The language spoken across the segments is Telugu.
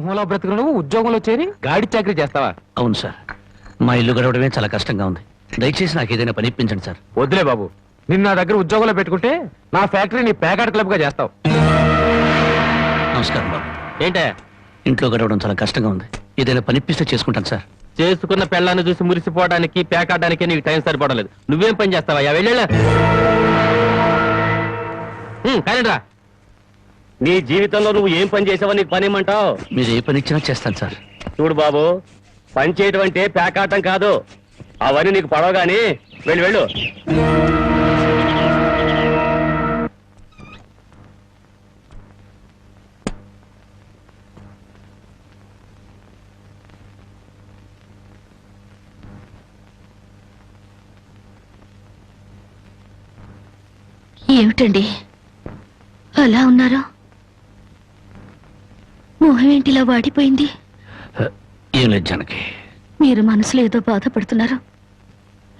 సింహంలో బ్రతుకు నువ్వు ఉద్యోగంలో చేరి గాడి చాకరీ చేస్తావా? అవును సార్, మా ఇల్లు గడవడమే చాలా కష్టంగా ఉంది. దయచేసి నాకు ఏదైనా పని ఇప్పించండి సార్. వద్దులే బాబు, నిన్న నా దగ్గర ఉద్యోగంలో పెట్టుకుంటే నా ఫ్యాక్టరీని ప్యాకెట్ క్లబ్ గా చేస్తావు. నమస్కారం బాబు. ఏంటే ఇంట్లో గడవడం చాలా కష్టంగా ఉంది, ఏదైనా పని ఇప్పిస్తే చేసుకుంటాను సార్. చేసుకున్న పెళ్ళాన్ని చూసి మురిసిపోవడానికి పేకాడడానికి నీకు టైం సరిపోవడం. నువ్వేం పని చేస్తావా? వెళ్ళా కానీ రా, నీ జీవితంలో నువ్వు ఏం పని చేసావో నీకు పని ఏమంటావు? మీరు ఏ పని ఇచ్చినా చేస్తాను సార్. చూడు బాబు, పని చేయడం అంటే పేకాటం కాదు. అవన్నీ నీకు పడవగాని వెళ్ళు. ఏమిటండి అలా ఉన్నారు? మొహం ఏంటిలా వాడిపోయింది? ఏం లేదు జానకి. మీరు మనసులో ఏదో బాధపడుతున్నారు,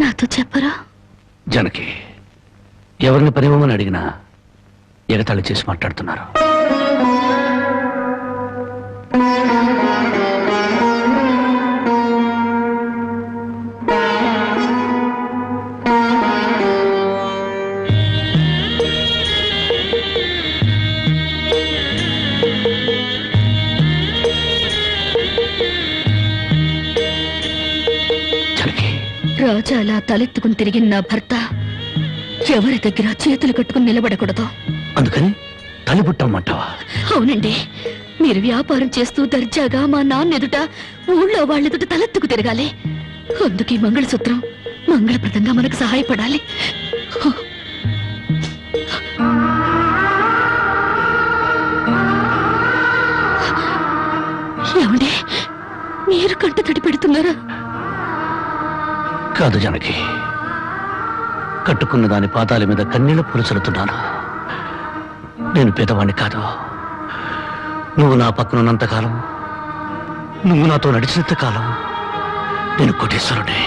నాతో చెప్పరా? జానకి, ఎవరిని పనివ్వమని అడిగినా ఎగతాళి చేసి మాట్లాడుతున్నారు. రాజా అలా తలెత్తుకుని తిరిగిన నా భర్త ఎవరి దగ్గర చేతులు కట్టుకుని నిలబడకూడదు. అందుకని తలిపుట్టమంటావా? అవునండి, మీరు వ్యాపారం చేస్తూ దర్జాగా మా నాన్న ఎదుట, ఊళ్ళో వాళ్ళెదుట తలెత్తుకు తిరగాలి. అందుకే మంగళసూత్రం మంగళప్రదంగా మనకు సహాయపడాలి. ఏమండి, మీరు కంట తడి పెడుతున్నారా? కాదు జానకి, కట్టుకున్న దాని పాదాల మీద కన్నీళ్లు పులుచలుతున్నాను. నేను పేదవాణ్ణి కాదు. నువ్వు నా పక్కనున్నంతకాలం, నువ్వు నాతో నడిచినంత కాలం నేను కోటేశ్వరుడే.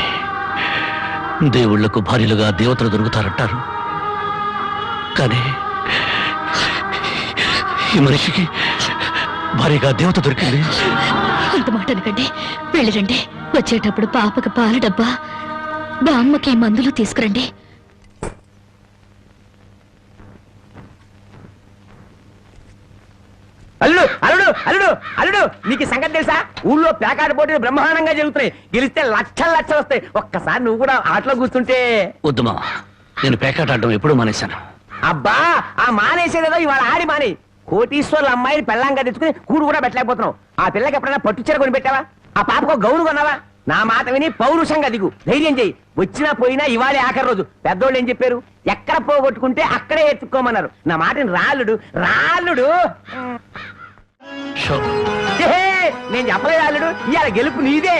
దేవుళ్లకు భార్యలుగా దేవతలు దొరుకుతారంటారు, కానీ ఈ మనిషికి భార్యగా దేవత దొరికింది. అంత మాట అనకండి, వెళ్ళిరండి. వచ్చేటప్పుడు పాపకి పాల డబ్బా, బామ్మకి మందులు తీసుకురండి. అల్లుడు అల్లుడు అల్లుడు అల్లుడు నీకు సంగతి తెలుసా? ఊళ్ళో ప్యాకాట పోటీలు బ్రహ్మాండంగా జరుగుతున్నాయి. గెలిస్తే లక్షలు వస్తాయి. ఒక్కసారి నువ్వు కూడా ఆటలో కూర్చుంటే. వద్దుమా, నేను పేకాట ఆడడం ఎప్పుడూ మానేశాను. అబ్బా, ఆ మానేసేదేదో ఇవాళ ఆడి మానే. కోటీశ్వర్ల అమ్మాయిని పెళ్ళంగా తెచ్చుకుని కూడు కూడా పెట్టలేకపోతున్నావు. ఆ పిల్లకి ఎప్పుడైనా పట్టుచీర కొని పెట్టావా? ఆ పాపకు గౌను కొన్నావా? నా మాట విని పౌరుషంగా దిగు, ధైర్యం చెయ్యి. వచ్చినా పోయినా ఇవాళే ఆఖరి రోజు. పెద్దోళ్ళు ఏం చెప్పారు? ఎక్కడ పోగొట్టుకుంటే అక్కడే ఎత్తుక్కోమన్నారు. నా మాటని రాళ్ళుడు రాళ్ళుడు. నేను చెప్పలేదు రాళ్ళుడు, ఇవాళ గెలుపు నీదే.